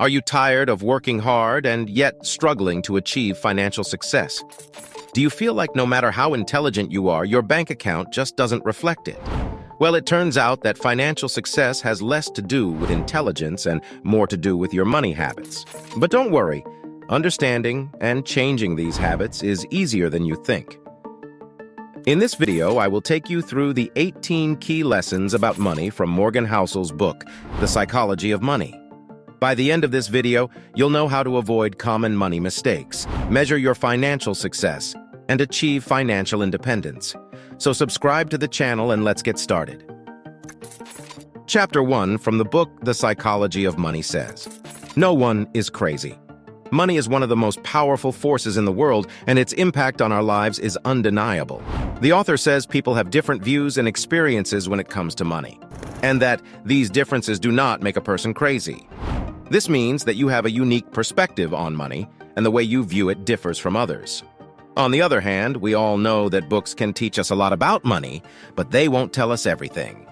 Are you tired of working hard and yet struggling to achieve financial success? Do you feel like no matter how intelligent you are, your bank account just doesn't reflect it? Well, it turns out that financial success has less to do with intelligence and more to do with your money habits. But don't worry, understanding and changing these habits is easier than you think. In this video, I will take you through the 18 key lessons about money from Morgan Housel's book, The Psychology of Money. By the end of this video, you'll know how to avoid common money mistakes, measure your financial success, and achieve financial independence. So subscribe to the channel and let's get started. Chapter 1 from the book The Psychology of Money says, "No one is crazy. Money is one of the most powerful forces in the world, and its impact on our lives is undeniable." The author says people have different views and experiences when it comes to money, and that these differences do not make a person crazy. This means that you have a unique perspective on money, and the way you view it differs from others. On the other hand, we all know that books can teach us a lot about money, but they won't tell us everything.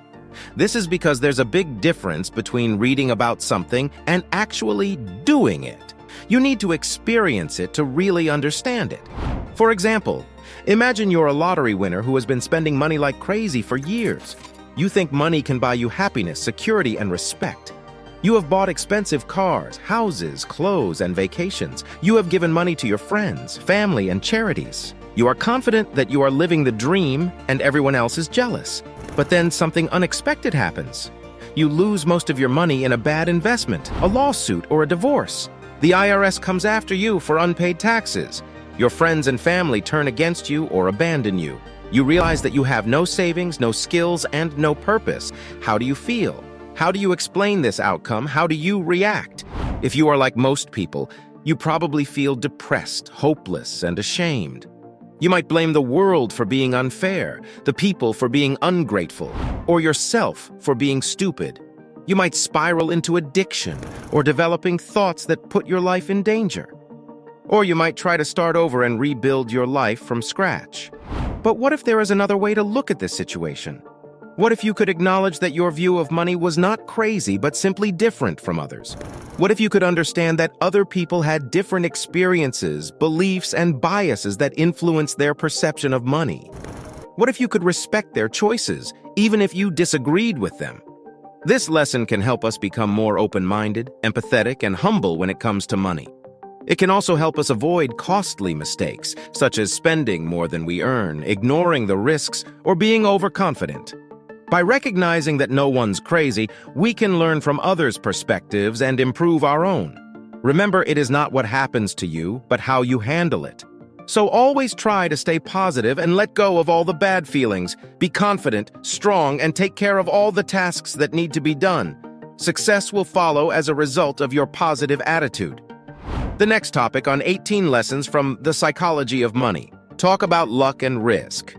This is because there's a big difference between reading about something and actually doing it. You need to experience it to really understand it. For example, imagine you're a lottery winner who has been spending money like crazy for years. You think money can buy you happiness, security, and respect. You have bought expensive cars, houses, clothes, and vacations. You have given money to your friends, family, and charities. You are confident that you are living the dream and everyone else is jealous. But then something unexpected happens. You lose most of your money in a bad investment, a lawsuit, or a divorce. The IRS comes after you for unpaid taxes. Your friends and family turn against you or abandon you. You realize that you have no savings, no skills, and no purpose. How do you feel? How do you explain this outcome? How do you react? If you are like most people, you probably feel depressed, hopeless, and ashamed. You might blame the world for being unfair, the people for being ungrateful, or yourself for being stupid. You might spiral into addiction or developing thoughts that put your life in danger. Or you might try to start over and rebuild your life from scratch. But what if there is another way to look at this situation? What if you could acknowledge that your view of money was not crazy, but simply different from others? What if you could understand that other people had different experiences, beliefs, and biases that influenced their perception of money? What if you could respect their choices, even if you disagreed with them? This lesson can help us become more open-minded, empathetic, and humble when it comes to money. It can also help us avoid costly mistakes, such as spending more than we earn, ignoring the risks, or being overconfident. By recognizing that no one's crazy, we can learn from others' perspectives and improve our own. Remember, it is not what happens to you, but how you handle it. So always try to stay positive and let go of all the bad feelings. Be confident, strong, and take care of all the tasks that need to be done. Success will follow as a result of your positive attitude. The next topic on 18 lessons from The Psychology of Money. Talk about luck and risk.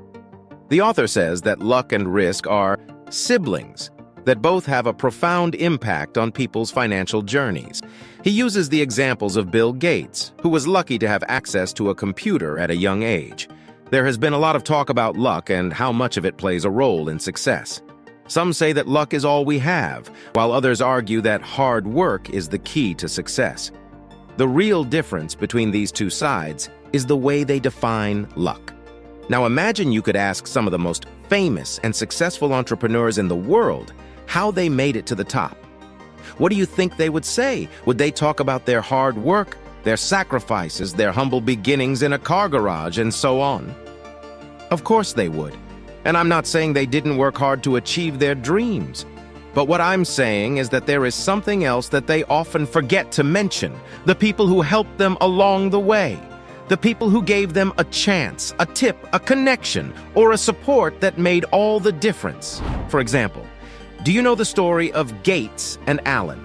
The author says that luck and risk are siblings that both have a profound impact on people's financial journeys. He uses the examples of Bill Gates, who was lucky to have access to a computer at a young age. There has been a lot of talk about luck and how much of it plays a role in success. Some say that luck is all we have, while others argue that hard work is the key to success. The real difference between these two sides is the way they define luck. Now imagine you could ask some of the most famous and successful entrepreneurs in the world how they made it to the top. What do you think they would say? Would they talk about their hard work, their sacrifices, their humble beginnings in a car garage, and so on? Of course they would. And I'm not saying they didn't work hard to achieve their dreams. But what I'm saying is that there is something else that they often forget to mention: the people who helped them along the way. The people who gave them a chance, a tip, a connection, or a support that made all the difference. For example, do you know the story of Gates and Allen?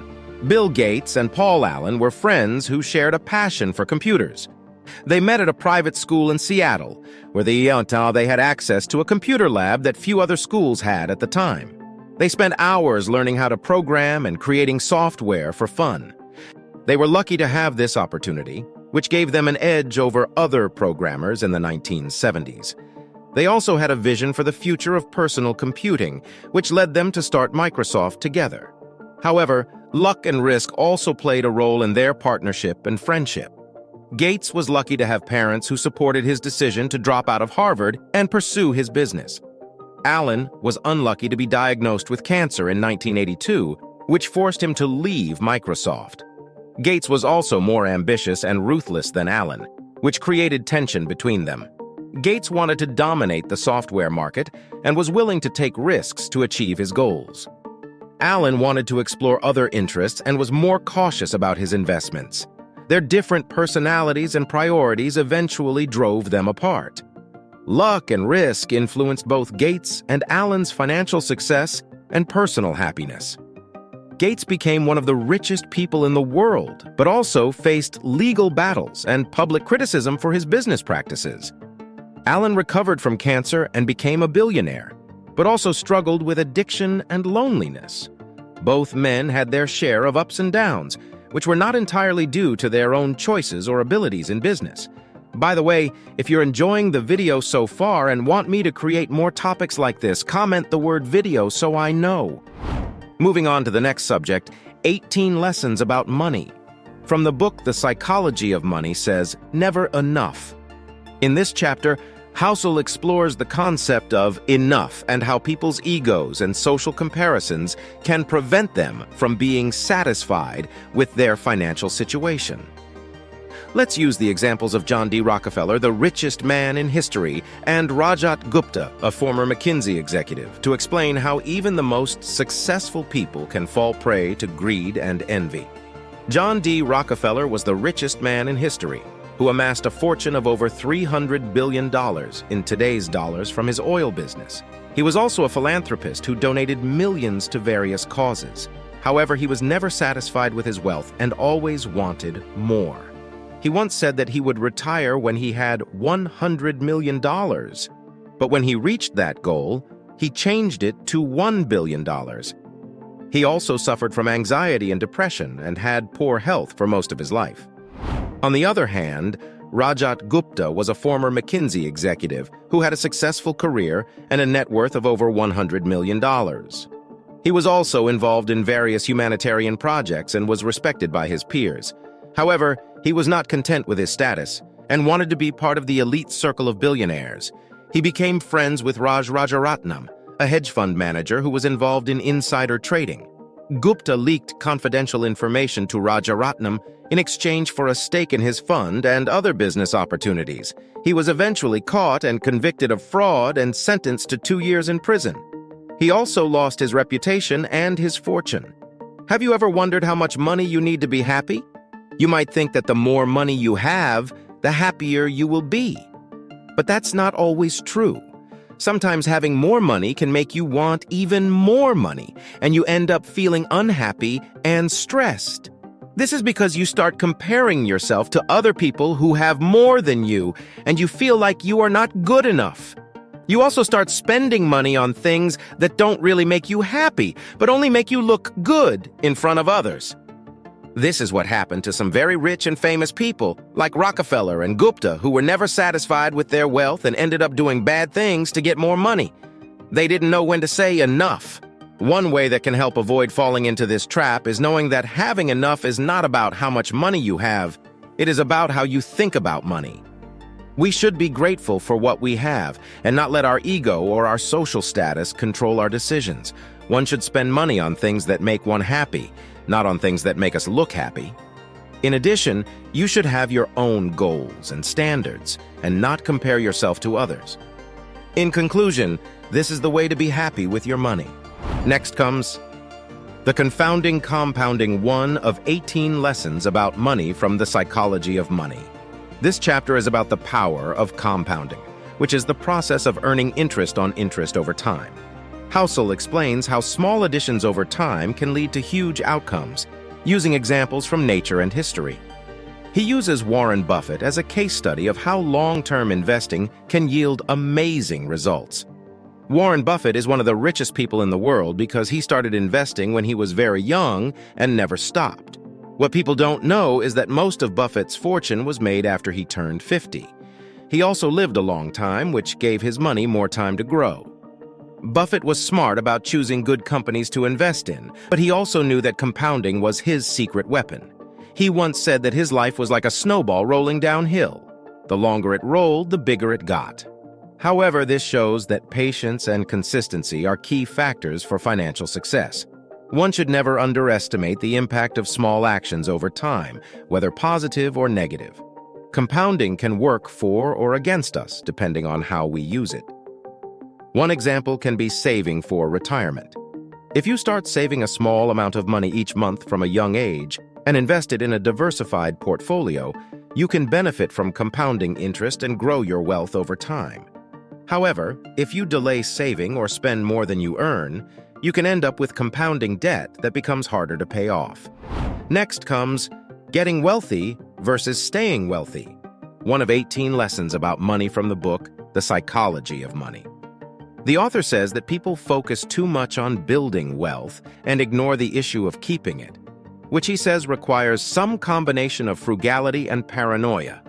Bill Gates and Paul Allen were friends who shared a passion for computers. They met at a private school in Seattle, where they had access to a computer lab that few other schools had at the time. They spent hours learning how to program and creating software for fun. They were lucky to have this opportunity, which gave them an edge over other programmers in the 1970s. They also had a vision for the future of personal computing, which led them to start Microsoft together. However, Luck and risk also played a role in their partnership and friendship. Gates was lucky to have parents who supported his decision to drop out of Harvard and pursue his business. Allen was unlucky to be diagnosed with cancer in 1982, which forced him to leave Microsoft. Gates was also more ambitious and ruthless than Allen, which created tension between them. Gates wanted to dominate the software market and was willing to take risks to achieve his goals. Allen wanted to explore other interests and was more cautious about his investments. Their different personalities and priorities eventually drove them apart. Luck and risk influenced both Gates and Allen's financial success and personal happiness. Gates became one of the richest people in the world, but also faced legal battles and public criticism for his business practices. Allen recovered from cancer and became a billionaire, but also struggled with addiction and loneliness. Both men had their share of ups and downs, which were not entirely due to their own choices or abilities in business. By the way, if you're enjoying the video so far and want me to create more topics like this, comment the word video so I know. Moving on to the next subject, 18 lessons about money. From the book The Psychology of Money says, never enough. In this chapter, Housel explores the concept of enough and how people's egos and social comparisons can prevent them from being satisfied with their financial situation. Let's use the examples of John D. Rockefeller, the richest man in history, and Rajat Gupta, a former McKinsey executive, to explain how even the most successful people can fall prey to greed and envy. John D. Rockefeller was the richest man in history, who amassed a fortune of over $300 billion in today's dollars from his oil business. He was also a philanthropist who donated millions to various causes. However, he was never satisfied with his wealth and always wanted more. He once said that he would retire when he had $100 million. But when he reached that goal, he changed it to $1 billion. He also suffered from anxiety and depression and had poor health for most of his life. On the other hand, Rajat Gupta was a former McKinsey executive who had a successful career and a net worth of over $100 million. He was also involved in various humanitarian projects and was respected by his peers. However, he was not content with his status and wanted to be part of the elite circle of billionaires. He became friends with Raj Rajaratnam, a hedge fund manager who was involved in insider trading. Gupta leaked confidential information to Rajaratnam in exchange for a stake in his fund and other business opportunities. He was eventually caught and convicted of fraud and sentenced to 2 years in prison. He also lost his reputation and his fortune. Have you ever wondered how much money you need to be happy? You might think that the more money you have, the happier you will be. But that's not always true. Sometimes having more money can make you want even more money, and you end up feeling unhappy and stressed. This is because you start comparing yourself to other people who have more than you, and you feel like you are not good enough. You also start spending money on things that don't really make you happy, but only make you look good in front of others. This is what happened to some very rich and famous people, like Rockefeller and Gupta, who were never satisfied with their wealth and ended up doing bad things to get more money. They didn't know when to say enough. One way that can help avoid falling into this trap is knowing that having enough is not about how much money you have. It is about how you think about money. We should be grateful for what we have and not let our ego or our social status control our decisions. One should spend money on things that make one happy, not on things that make us look happy. In addition, you should have your own goals and standards and not compare yourself to others. In conclusion, this is the way to be happy with your money. Next comes the confounding compounding one of 18 lessons about money from the psychology of money. This chapter is about the power of compounding, which is the process of earning interest on interest over time. Housel explains how small additions over time can lead to huge outcomes, using examples from nature and history. He uses Warren Buffett as a case study of how long-term investing can yield amazing results. Warren Buffett is one of the richest people in the world because he started investing when he was very young and never stopped. What people don't know is that most of Buffett's fortune was made after he turned 50. He also lived a long time, which gave his money more time to grow. Buffett was smart about choosing good companies to invest in, but he also knew that compounding was his secret weapon. He once said that his life was like a snowball rolling downhill. The longer it rolled, the bigger it got. However, this shows that patience and consistency are key factors for financial success. One should never underestimate the impact of small actions over time, whether positive or negative. Compounding can work for or against us, depending on how we use it. One example can be saving for retirement. If you start saving a small amount of money each month from a young age and invest it in a diversified portfolio, you can benefit from compounding interest and grow your wealth over time. However, if you delay saving or spend more than you earn, you can end up with compounding debt that becomes harder to pay off. Next comes getting wealthy versus staying wealthy. One of 18 lessons about money from the book, The Psychology of Money. The author says that people focus too much on building wealth and ignore the issue of keeping it, which he says requires some combination of frugality and paranoia.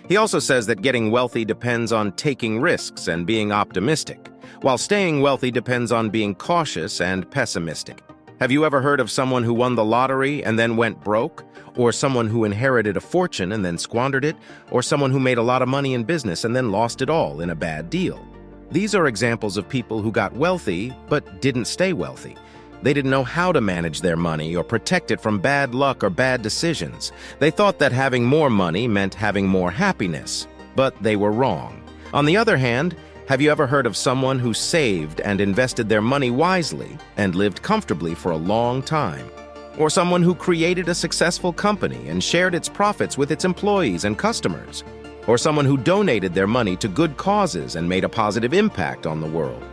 He also says that getting wealthy depends on taking risks and being optimistic, while staying wealthy depends on being cautious and pessimistic. Have you ever heard of someone who won the lottery and then went broke? Or someone who inherited a fortune and then squandered it? Or someone who made a lot of money in business and then lost it all in a bad deal? These are examples of people who got wealthy but didn't stay wealthy. They didn't know how to manage their money or protect it from bad luck or bad decisions. They thought that having more money meant having more happiness, but they were wrong. On the other hand, have you ever heard of someone who saved and invested their money wisely and lived comfortably for a long time? Or someone who created a successful company and shared its profits with its employees and customers? Or someone who donated their money to good causes and made a positive impact on the world?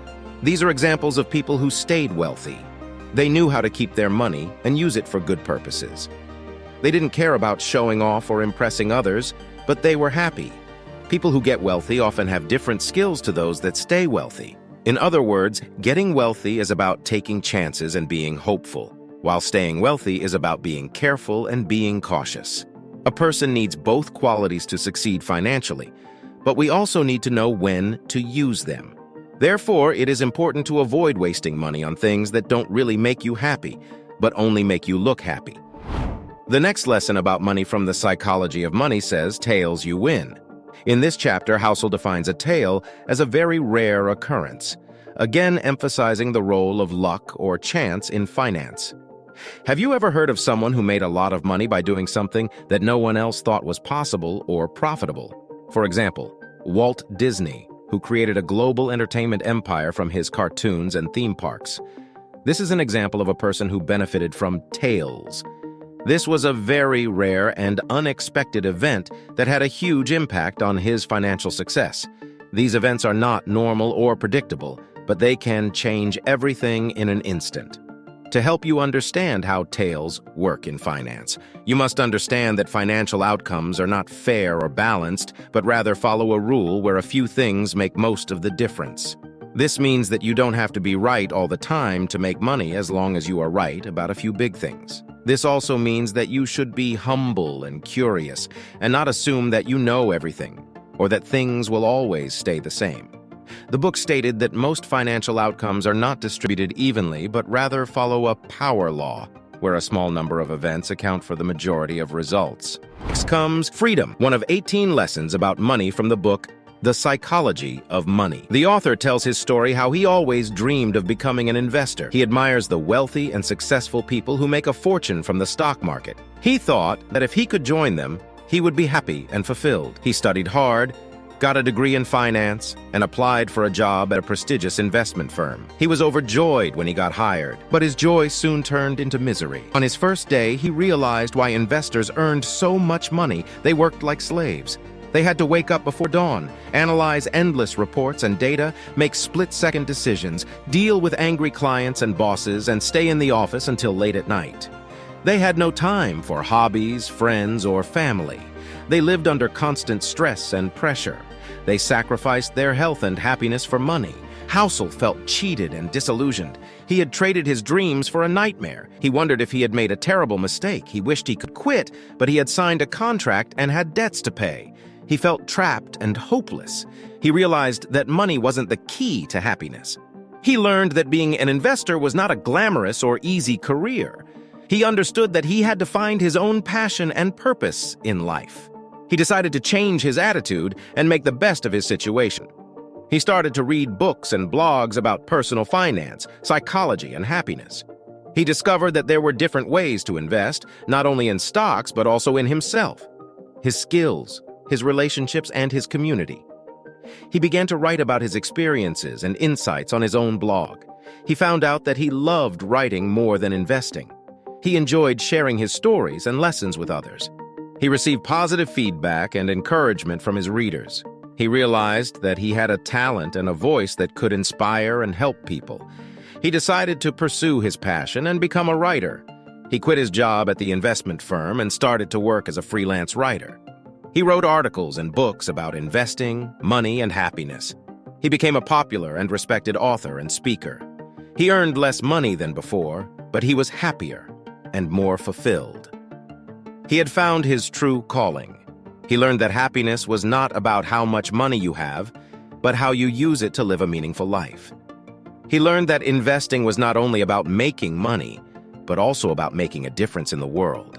These are examples of people who stayed wealthy. They knew how to keep their money and use it for good purposes. They didn't care about showing off or impressing others, but they were happy. People who get wealthy often have different skills to those that stay wealthy. In other words, getting wealthy is about taking chances and being hopeful, while staying wealthy is about being careful and being cautious. A person needs both qualities to succeed financially, but we also need to know when to use them. Therefore, it is important to avoid wasting money on things that don't really make you happy, but only make you look happy. The next lesson about money from The Psychology of Money says, tails you win. In this chapter, Housel defines a tail as a very rare occurrence, again emphasizing the role of luck or chance in finance. Have you ever heard of someone who made a lot of money by doing something that no one else thought was possible or profitable? For example, Walt Disney, who created a global entertainment empire from his cartoons and theme parks. This is an example of a person who benefited from tails. This was a very rare and unexpected event that had a huge impact on his financial success. These events are not normal or predictable, but they can change everything in an instant. To help you understand how tails work in finance, you must understand that financial outcomes are not fair or balanced, but rather follow a rule where a few things make most of the difference. This means that you don't have to be right all the time to make money as long as you are right about a few big things. This also means that you should be humble and curious and not assume that you know everything or that things will always stay the same. The book stated that most financial outcomes are not distributed evenly, but rather follow a power law, where a small number of events account for the majority of results. Next comes freedom, one of 18 lessons about money from the book, The Psychology of Money. The author tells his story how he always dreamed of becoming an investor. He admires the wealthy and successful people who make a fortune from the stock market. He thought that if he could join them, he would be happy and fulfilled. He studied hard, got a degree in finance, and applied for a job at a prestigious investment firm. He was overjoyed when he got hired, but his joy soon turned into misery. On his first day, he realized why investors earned so much money. They worked like slaves. They had to wake up before dawn, analyze endless reports and data, make split-second decisions, deal with angry clients and bosses, and stay in the office until late at night. They had no time for hobbies, friends, or family. They lived under constant stress and pressure. They sacrificed their health and happiness for money. Housel felt cheated and disillusioned. He had traded his dreams for a nightmare. He wondered if he had made a terrible mistake. He wished he could quit, but he had signed a contract and had debts to pay. He felt trapped and hopeless. He realized that money wasn't the key to happiness. He learned that being an investor was not a glamorous or easy career. He understood that he had to find his own passion and purpose in life. He decided to change his attitude and make the best of his situation. He started to read books and blogs about personal finance, psychology, and happiness. He discovered that there were different ways to invest, not only in stocks, but also in himself, his skills, his relationships, and his community. He began to write about his experiences and insights on his own blog. He found out that he loved writing more than investing. He enjoyed sharing his stories and lessons with others. He received positive feedback and encouragement from his readers. He realized that he had a talent and a voice that could inspire and help people. He decided to pursue his passion and become a writer. He quit his job at the investment firm and started to work as a freelance writer. He wrote articles and books about investing, money, and happiness. He became a popular and respected author and speaker. He earned less money than before, but he was happier and more fulfilled. He had found his true calling. He learned that happiness was not about how much money you have, but how you use it to live a meaningful life. He learned that investing was not only about making money, but also about making a difference in the world.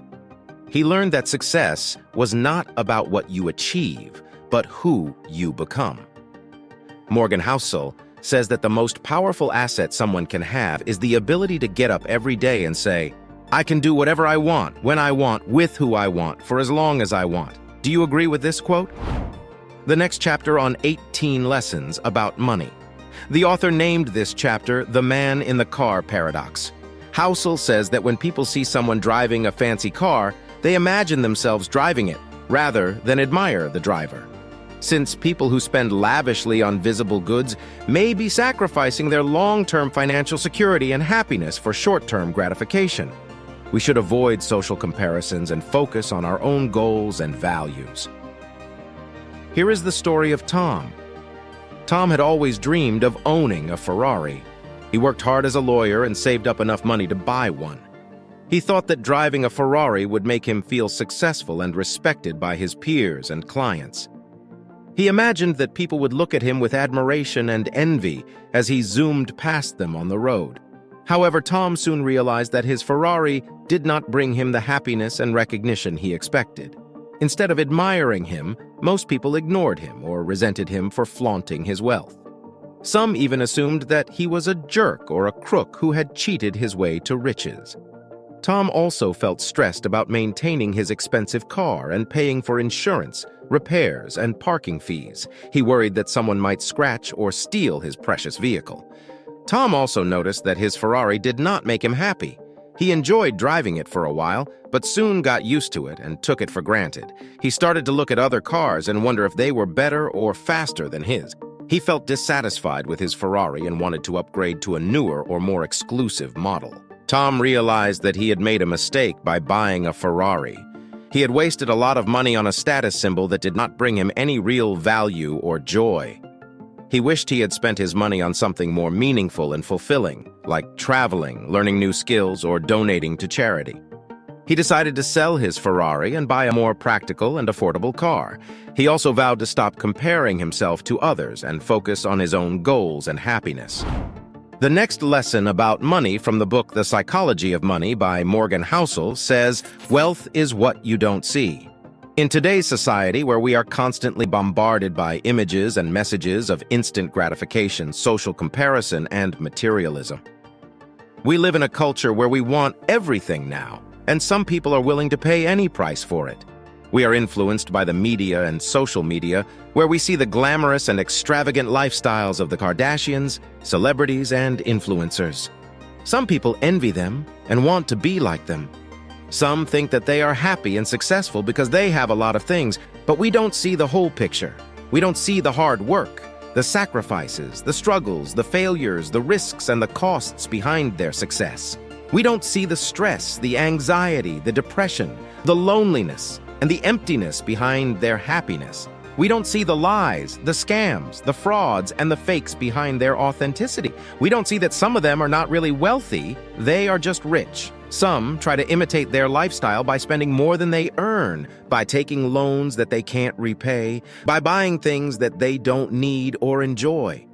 He learned that success was not about what you achieve, but who you become. Morgan Housel says that the most powerful asset someone can have is the ability to get up every day and say, "I can do whatever I want, when I want, with who I want, for as long as I want." Do you agree with this quote? The next chapter on 18 lessons about money. The author named this chapter The Man in the Car Paradox. Housel says that when people see someone driving a fancy car, they imagine themselves driving it, rather than admire the driver. Since people who spend lavishly on visible goods may be sacrificing their long-term financial security and happiness for short-term gratification, we should avoid social comparisons and focus on our own goals and values. Here is the story of Tom. Tom had always dreamed of owning a Ferrari. He worked hard as a lawyer and saved up enough money to buy one. He thought that driving a Ferrari would make him feel successful and respected by his peers and clients. He imagined that people would look at him with admiration and envy as he zoomed past them on the road. However, Tom soon realized that his Ferrari did not bring him the happiness and recognition he expected. Instead of admiring him, most people ignored him or resented him for flaunting his wealth. Some even assumed that he was a jerk or a crook who had cheated his way to riches. Tom also felt stressed about maintaining his expensive car and paying for insurance, repairs, and parking fees. He worried that someone might scratch or steal his precious vehicle. Tom also noticed that his Ferrari did not make him happy. He enjoyed driving it for a while, but soon got used to it and took it for granted. He started to look at other cars and wonder if they were better or faster than his. He felt dissatisfied with his Ferrari and wanted to upgrade to a newer or more exclusive model. Tom realized that he had made a mistake by buying a Ferrari. He had wasted a lot of money on a status symbol that did not bring him any real value or joy. He wished he had spent his money on something more meaningful and fulfilling, like traveling, learning new skills, or donating to charity. He decided to sell his Ferrari and buy a more practical and affordable car. He also vowed to stop comparing himself to others and focus on his own goals and happiness. The next lesson about money from the book The Psychology of Money by Morgan Housel says, "Wealth is what you don't see." In today's society, where we are constantly bombarded by images and messages of instant gratification, social comparison, and materialism, we live in a culture where we want everything now, and some people are willing to pay any price for it. We are influenced by the media and social media, where we see the glamorous and extravagant lifestyles of the Kardashians, celebrities, and influencers. Some people envy them and want to be like them. Some think that they are happy and successful because they have a lot of things, but we don't see the whole picture. We don't see the hard work, the sacrifices, the struggles, the failures, the risks, and the costs behind their success. We don't see the stress, the anxiety, the depression, the loneliness, and the emptiness behind their happiness. We don't see the lies, the scams, the frauds, and the fakes behind their authenticity. We don't see that some of them are not really wealthy, they are just rich. Some try to imitate their lifestyle by spending more than they earn, by taking loans that they can't repay, by buying things that they don't need or enjoy.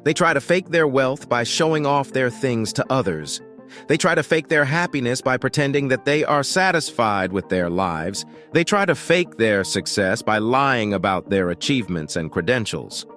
They try to fake their wealth by showing off their things to others. They try to fake their happiness by pretending that they are satisfied with their lives. They try to fake their success by lying about their achievements and credentials.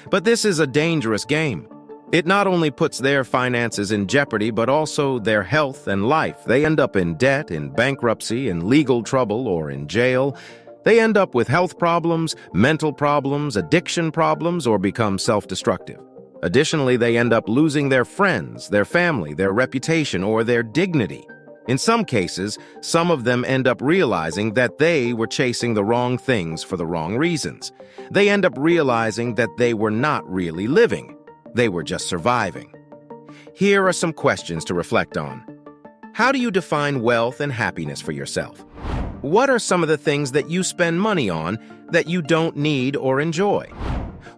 But this is a dangerous game. It not only puts their finances in jeopardy, but also their health and life. They end up in debt, in bankruptcy, in legal trouble, or in jail. They end up with health problems, mental problems, addiction problems, or become self-destructive. Additionally, they end up losing their friends, their family, their reputation, or their dignity. In some cases, some of them end up realizing that they were chasing the wrong things for the wrong reasons. They end up realizing that they were not really living. They were just surviving. Here are some questions to reflect on. How do you define wealth and happiness for yourself? What are some of the things that you spend money on that you don't need or enjoy?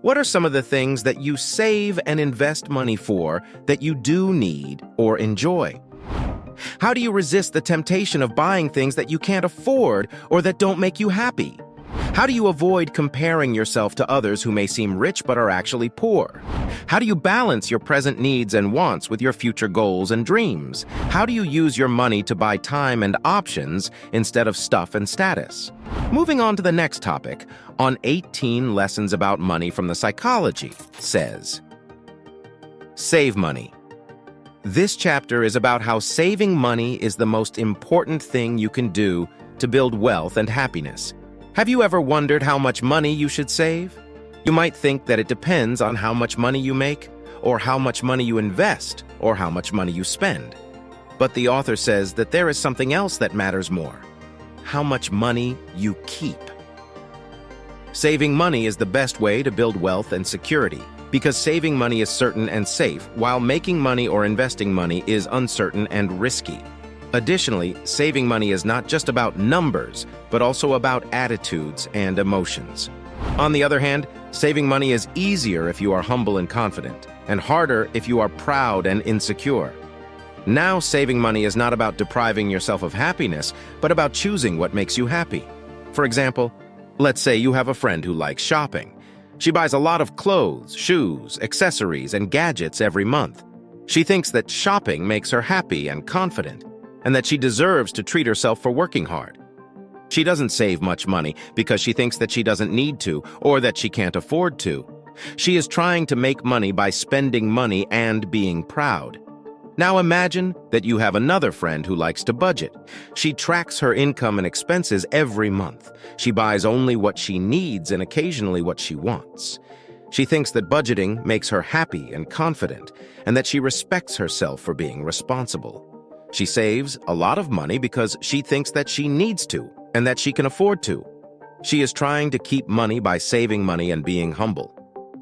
What are some of the things that you save and invest money for that you do need or enjoy? How do you resist the temptation of buying things that you can't afford or that don't make you happy? How do you avoid comparing yourself to others who may seem rich but are actually poor? How do you balance your present needs and wants with your future goals and dreams? How do you use your money to buy time and options instead of stuff and status? Moving on to the next topic, on 18 Lessons About Money from the Psychology, says, Save money. This chapter is about how saving money is the most important thing you can do to build wealth and happiness. Have you ever wondered how much money you should save? You might think that it depends on how much money you make, or how much money you invest, or how much money you spend. But the author says that there is something else that matters more: how much money you keep. Saving money is the best way to build wealth and security, because saving money is certain and safe, while making money or investing money is uncertain and risky. Additionally, saving money is not just about numbers, but also about attitudes and emotions. On the other hand, saving money is easier if you are humble and confident, and harder if you are proud and insecure. Now, saving money is not about depriving yourself of happiness, but about choosing what makes you happy. For example, let's say you have a friend who likes shopping. She buys a lot of clothes, shoes, accessories, and gadgets every month. She thinks that shopping makes her happy and confident, and that she deserves to treat herself for working hard. She doesn't save much money because she thinks that she doesn't need to, or that she can't afford to. She is trying to make money by spending money and being proud. Now imagine that you have another friend who likes to budget. She tracks her income and expenses every month. She buys only what she needs and occasionally what she wants. She thinks that budgeting makes her happy and confident, and that she respects herself for being responsible. She saves a lot of money because she thinks that she needs to, and that she can afford to. She is trying to keep money by saving money and being humble.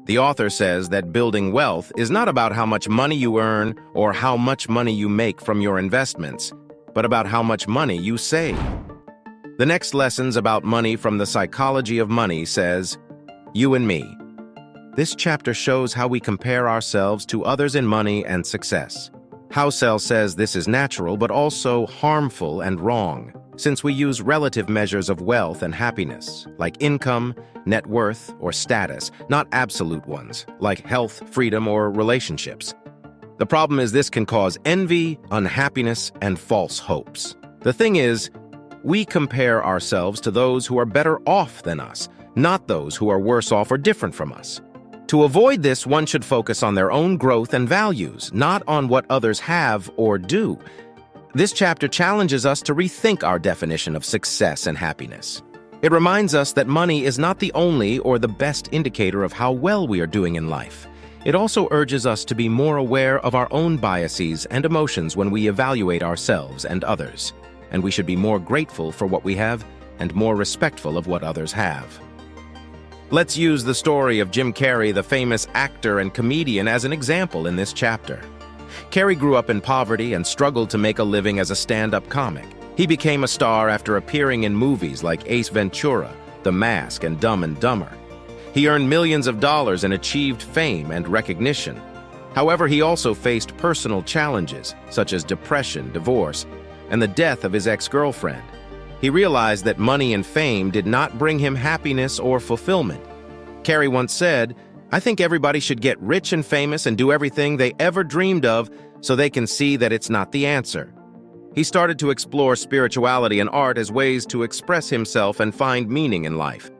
The author says that building wealth is not about how much money you earn or how much money you make from your investments, but about how much money you save. The next Lessons About Money from the Psychology of Money says, You and Me. This chapter shows how we compare ourselves to others in money and success. Housel says this is natural but also harmful and wrong, since we use relative measures of wealth and happiness, like income, net worth, or status, not absolute ones, like health, freedom, or relationships. The problem is this can cause envy, unhappiness, and false hopes. The thing is, we compare ourselves to those who are better off than us, not those who are worse off or different from us. To avoid this, one should focus on their own growth and values, not on what others have or do. This chapter challenges us to rethink our definition of success and happiness. It reminds us that money is not the only or the best indicator of how well we are doing in life. It also urges us to be more aware of our own biases and emotions when we evaluate ourselves and others, and we should be more grateful for what we have and more respectful of what others have. Let's use the story of Jim Carrey, the famous actor and comedian, as an example in this chapter. Carrey grew up in poverty and struggled to make a living as a stand-up comic. He became a star after appearing in movies like Ace Ventura, The Mask, and Dumb and Dumber. He earned millions of dollars and achieved fame and recognition. However, he also faced personal challenges, such as depression, divorce, and the death of his ex-girlfriend. He realized that money and fame did not bring him happiness or fulfillment. Carrey once said, I think everybody should get rich and famous and do everything they ever dreamed of so they can see that it's not the answer. He started to explore spirituality and art as ways to express himself and find meaning in life.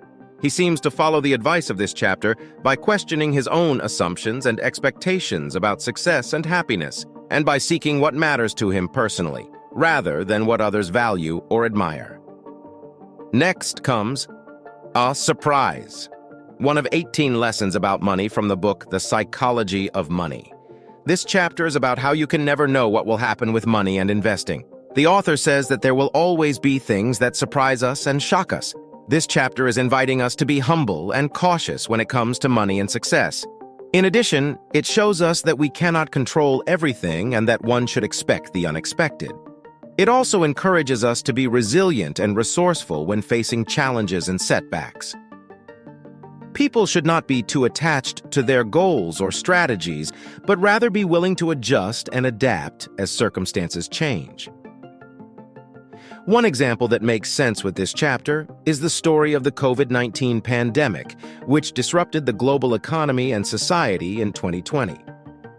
He seems to follow the advice of this chapter by questioning his own assumptions and expectations about success and happiness, and by seeking what matters to him personally, rather than what others value or admire. Next comes a surprise. One of 18 lessons about money from the book The Psychology of Money. This chapter is about how you can never know what will happen with money and investing. The author says that there will always be things that surprise us and shock us. This chapter is inviting us to be humble and cautious when it comes to money and success. In addition, it shows us that we cannot control everything and that one should expect the unexpected. It also encourages us to be resilient and resourceful when facing challenges and setbacks. People should not be too attached to their goals or strategies, but rather be willing to adjust and adapt as circumstances change. One example that makes sense with this chapter is the story of the COVID-19 pandemic, which disrupted the global economy and society in 2020.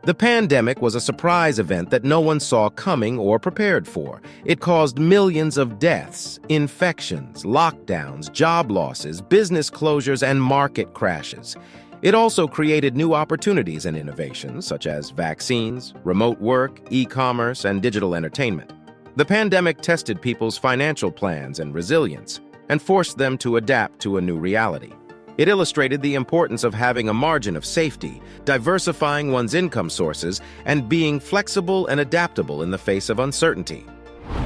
The pandemic was a surprise event that no one saw coming or prepared for. It caused millions of deaths, infections, lockdowns, job losses, business closures, and market crashes. It also created new opportunities and innovations, such as vaccines, remote work, e-commerce, and digital entertainment. The pandemic tested people's financial plans and resilience, and forced them to adapt to a new reality. It illustrated the importance of having a margin of safety, diversifying one's income sources, and being flexible and adaptable in the face of uncertainty.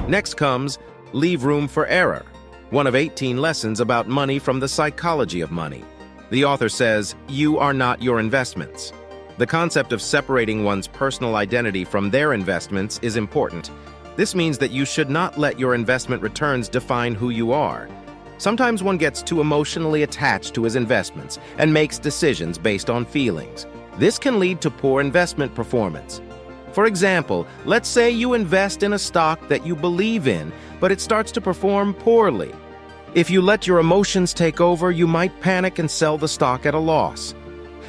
Next comes Leave Room for Error, one of 18 lessons about money from The Psychology of Money. The author says, "You are not your investments." The concept of separating one's personal identity from their investments is important. This means that you should not let your investment returns define who you are. Sometimes one gets too emotionally attached to his investments and makes decisions based on feelings. This can lead to poor investment performance. For example, let's say you invest in a stock that you believe in, but it starts to perform poorly. If you let your emotions take over, you might panic and sell the stock at a loss.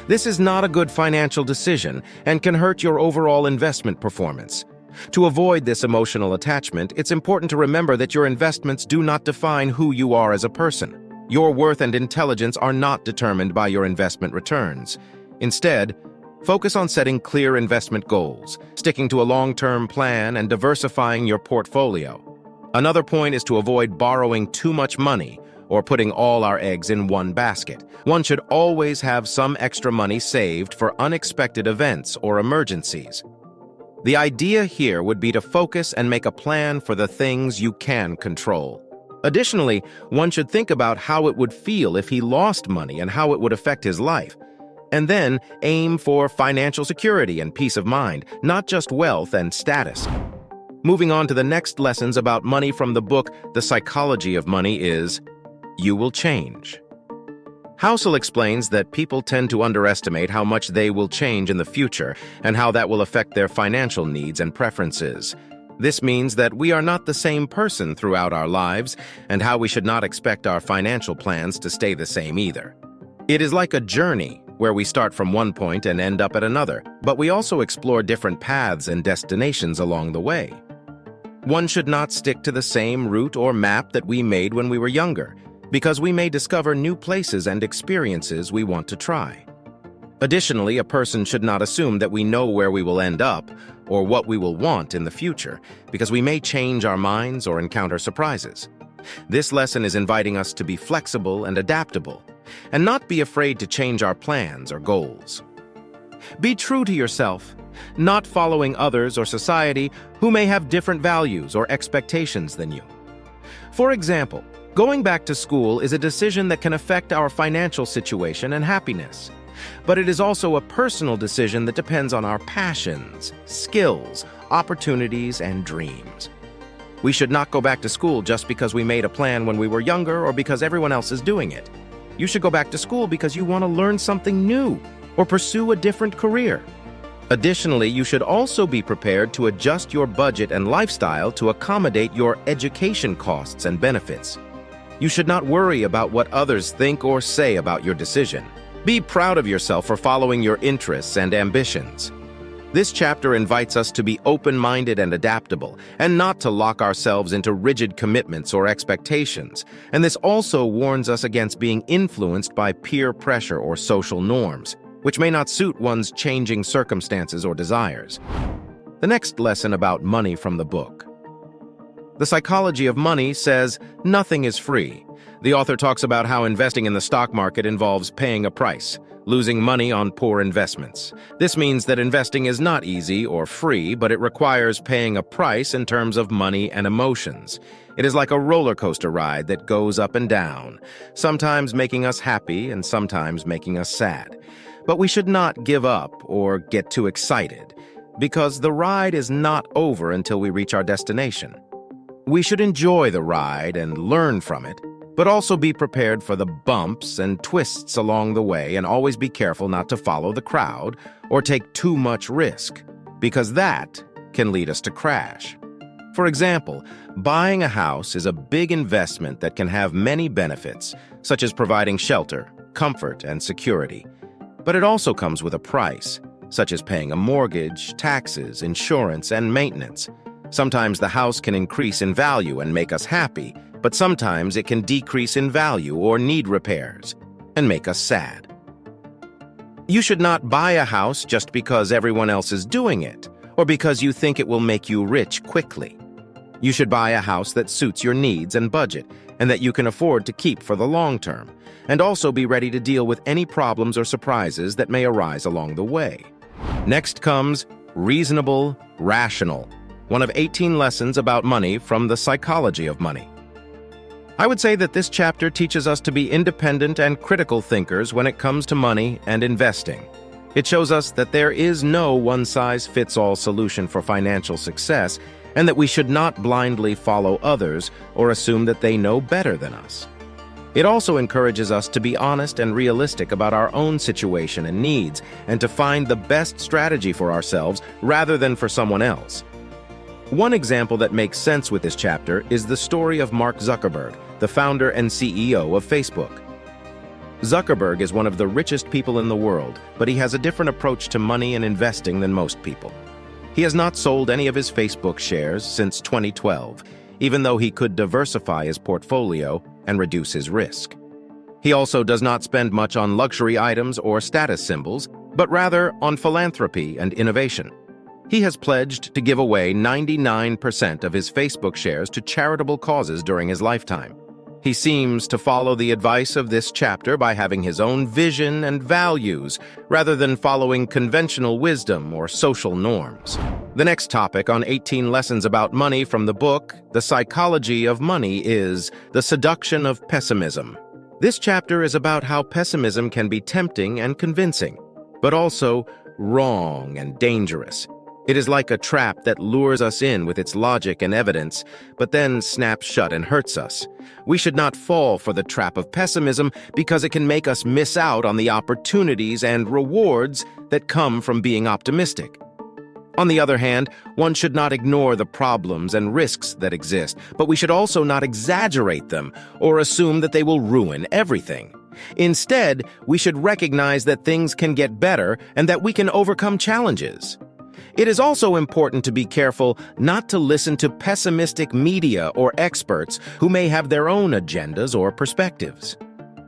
This is not a good financial decision and can hurt your overall investment performance. To avoid this emotional attachment, it's important to remember that your investments do not define who you are as a person. Your worth and intelligence are not determined by your investment returns. Instead, focus on setting clear investment goals, sticking to a long-term plan, and diversifying your portfolio. Another point is to avoid borrowing too much money or putting all our eggs in one basket. One should always have some extra money saved for unexpected events or emergencies. The idea here would be to focus and make a plan for the things you can control. Additionally, one should think about how it would feel if he lost money and how it would affect his life. And then aim for financial security and peace of mind, not just wealth and status. Moving on to the next lessons about money from the book The Psychology of Money is, you will change. Housel explains that people tend to underestimate how much they will change in the future and how that will affect their financial needs and preferences. This means that we are not the same person throughout our lives and how we should not expect our financial plans to stay the same either. It is like a journey where we start from one point and end up at another, but we also explore different paths and destinations along the way. One should not stick to the same route or map that we made when we were younger, because we may discover new places and experiences we want to try. Additionally, a person should not assume that we know where we will end up or what we will want in the future, because we may change our minds or encounter surprises. This lesson is inviting us to be flexible and adaptable, and not be afraid to change our plans or goals. Be true to yourself, not following others or society who may have different values or expectations than you. For example, going back to school is a decision that can affect our financial situation and happiness. But it is also a personal decision that depends on our passions, skills, opportunities, and dreams. We should not go back to school just because we made a plan when we were younger or because everyone else is doing it. You should go back to school because you want to learn something new or pursue a different career. Additionally, you should also be prepared to adjust your budget and lifestyle to accommodate your education costs and benefits. You should not worry about what others think or say about your decision. Be proud of yourself for following your interests and ambitions. This chapter invites us to be open-minded and adaptable, and not to lock ourselves into rigid commitments or expectations. And this also warns us against being influenced by peer pressure or social norms, which may not suit one's changing circumstances or desires. The next lesson about money from the book. The Psychology of Money says, nothing is free. The author talks about how investing in the stock market involves paying a price, losing money on poor investments. This means that investing is not easy or free, but it requires paying a price in terms of money and emotions. It is like a roller coaster ride that goes up and down, sometimes making us happy and sometimes making us sad. But we should not give up or get too excited, because the ride is not over until we reach our destination. We should enjoy the ride and learn from it, but also be prepared for the bumps and twists along the way, and always be careful not to follow the crowd or take too much risk, because that can lead us to crash. For example, buying a house is a big investment that can have many benefits, such as providing shelter, comfort, and security. But it also comes with a price, such as paying a mortgage, taxes, insurance, and maintenance. Sometimes the house can increase in value and make us happy, but sometimes it can decrease in value or need repairs and make us sad. You should not buy a house just because everyone else is doing it, or because you think it will make you rich quickly. You should buy a house that suits your needs and budget, and that you can afford to keep for the long term, and also be ready to deal with any problems or surprises that may arise along the way. Next comes reasonable, rational, one of 18 lessons about money from the Psychology of Money. I would say that this chapter teaches us to be independent and critical thinkers when it comes to money and investing. It shows us that there is no one-size-fits-all solution for financial success, and that we should not blindly follow others or assume that they know better than us. It also encourages us to be honest and realistic about our own situation and needs, and to find the best strategy for ourselves rather than for someone else. One example that makes sense with this chapter is the story of Mark Zuckerberg, the founder and CEO of Facebook. Zuckerberg is one of the richest people in the world, but he has a different approach to money and investing than most people. He has not sold any of his Facebook shares since 2012, even though he could diversify his portfolio and reduce his risk. He also does not spend much on luxury items or status symbols, but rather on philanthropy and innovation. He has pledged to give away 99% of his Facebook shares to charitable causes during his lifetime. He seems to follow the advice of this chapter by having his own vision and values, rather than following conventional wisdom or social norms. The next topic on 18 lessons about money from the book, The Psychology of Money, is The Seduction of Pessimism. This chapter is about how pessimism can be tempting and convincing, but also wrong and dangerous. It is like a trap that lures us in with its logic and evidence, but then snaps shut and hurts us. We should not fall for the trap of pessimism, because it can make us miss out on the opportunities and rewards that come from being optimistic. On the other hand, one should not ignore the problems and risks that exist, but we should also not exaggerate them or assume that they will ruin everything. Instead, we should recognize that things can get better and that we can overcome challenges. It is also important to be careful not to listen to pessimistic media or experts who may have their own agendas or perspectives.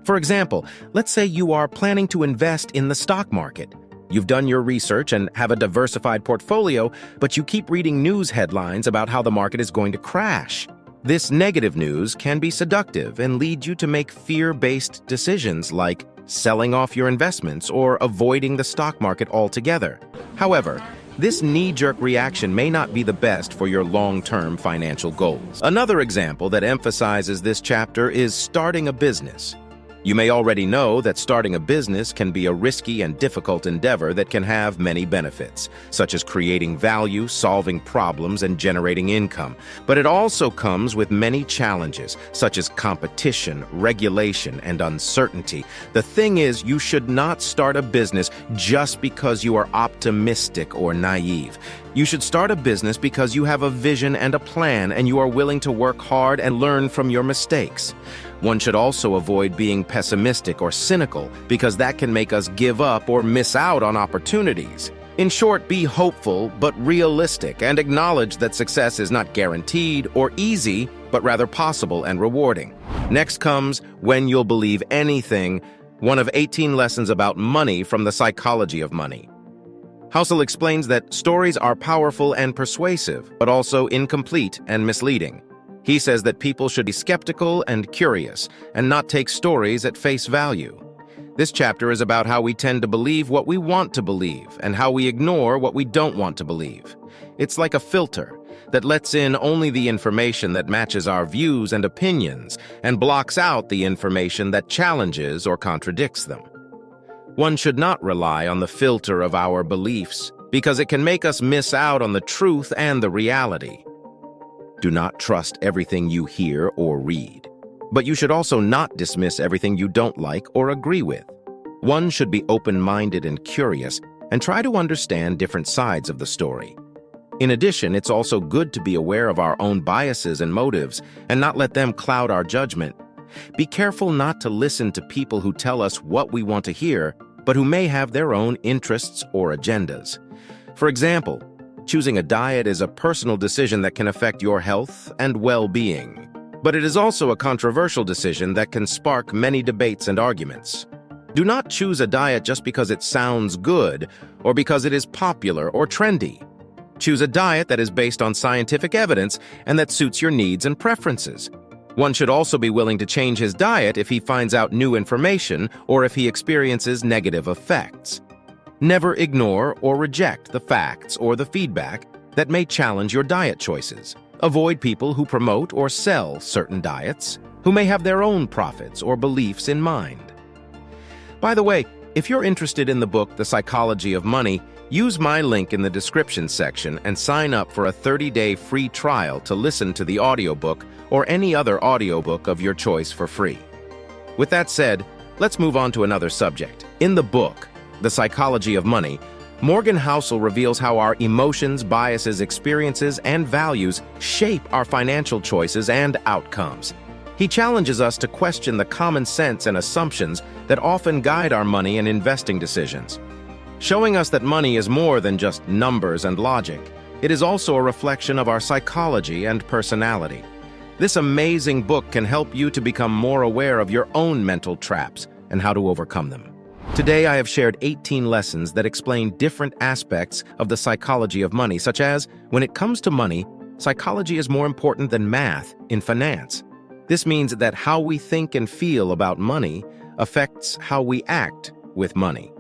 For example, let's say you are planning to invest in the stock market. You've done your research and have a diversified portfolio, but you keep reading news headlines about how the market is going to crash. This negative news can be seductive and lead you to make fear-based decisions like selling off your investments or avoiding the stock market altogether. However, this knee-jerk reaction may not be the best for your long-term financial goals. Another example that emphasizes this chapter is starting a business. You may already know that starting a business can be a risky and difficult endeavor that can have many benefits, such as creating value, solving problems, and generating income. But it also comes with many challenges, such as competition, regulation, and uncertainty. The thing is, you should not start a business just because you are optimistic or naive. You should start a business because you have a vision and a plan, and you are willing to work hard and learn from your mistakes. One should also avoid being pessimistic or cynical because that can make us give up or miss out on opportunities. In short, be hopeful but realistic and acknowledge that success is not guaranteed or easy, but rather possible and rewarding. Next comes When You'll Believe Anything, one of 18 lessons about money from the psychology of money. Housel explains that stories are powerful and persuasive, but also incomplete and misleading. He says that people should be skeptical and curious and not take stories at face value. This chapter is about how we tend to believe what we want to believe and how we ignore what we don't want to believe. It's like a filter that lets in only the information that matches our views and opinions and blocks out the information that challenges or contradicts them. One should not rely on the filter of our beliefs because it can make us miss out on the truth and the reality. Do not trust everything you hear or read, but you should also not dismiss everything you don't like or agree with. One should be open-minded and curious and try to understand different sides of the story. In addition, it's also good to be aware of our own biases and motives and not let them cloud our judgment. Be careful not to listen to people who tell us what we want to hear, but who may have their own interests or agendas. For example, choosing a diet is a personal decision that can affect your health and well-being. But it is also a controversial decision that can spark many debates and arguments. Do not choose a diet just because it sounds good or because it is popular or trendy. Choose a diet that is based on scientific evidence and that suits your needs and preferences. One should also be willing to change his diet if he finds out new information or if he experiences negative effects. Never ignore or reject the facts or the feedback that may challenge your diet choices. Avoid people who promote or sell certain diets, who may have their own profits or beliefs in mind. By the way, if you're interested in the book, The Psychology of Money, use my link in the description section and sign up for a 30-day free trial to listen to the audiobook or any other audiobook of your choice for free. With that said, let's move on to another subject. In the book, The Psychology of Money, Morgan Housel reveals how our emotions, biases, experiences, and values shape our financial choices and outcomes. He challenges us to question the common sense and assumptions that often guide our money and investing decisions, showing us that money is more than just numbers and logic. It is also a reflection of our psychology and personality. This amazing book can help you to become more aware of your own mental traps and how to overcome them. Today, I have shared 18 lessons that explain different aspects of the psychology of money, such as, when it comes to money, psychology is more important than math in finance. This means that how we think and feel about money affects how we act with money.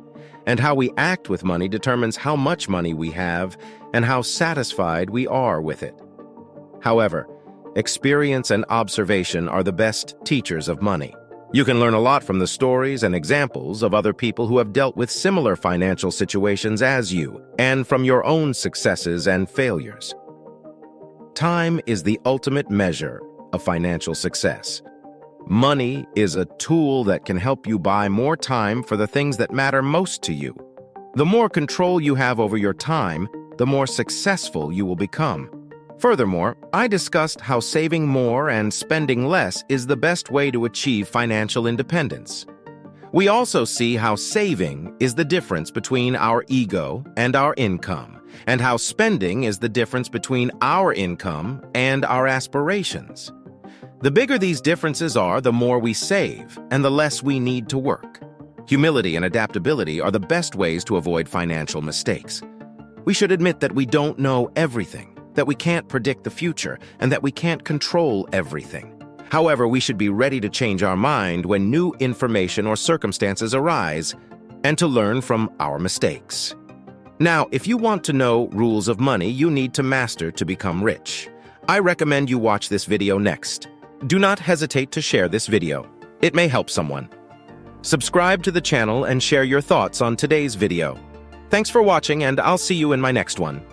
And how we act with money determines how much money we have and how satisfied we are with it. However, experience and observation are the best teachers of money. You can learn a lot from the stories and examples of other people who have dealt with similar financial situations as you, and from your own successes and failures. Time is the ultimate measure of financial success. Money is a tool that can help you buy more time for the things that matter most to you. The more control you have over your time, the more successful you will become. Furthermore, I discussed how saving more and spending less is the best way to achieve financial independence. We also see how saving is the difference between our ego and our income, and how spending is the difference between our income and our aspirations. The bigger these differences are, the more we save, and the less we need to work. Humility and adaptability are the best ways to avoid financial mistakes. We should admit that we don't know everything, that we can't predict the future, and that we can't control everything. However, we should be ready to change our mind when new information or circumstances arise, and to learn from our mistakes. Now, if you want to know rules of money you need to master to become rich, I recommend you watch this video next. Do not hesitate to share this video. It may help someone. Subscribe to the channel and share your thoughts on today's video. Thanks for watching, and I'll see you in my next one.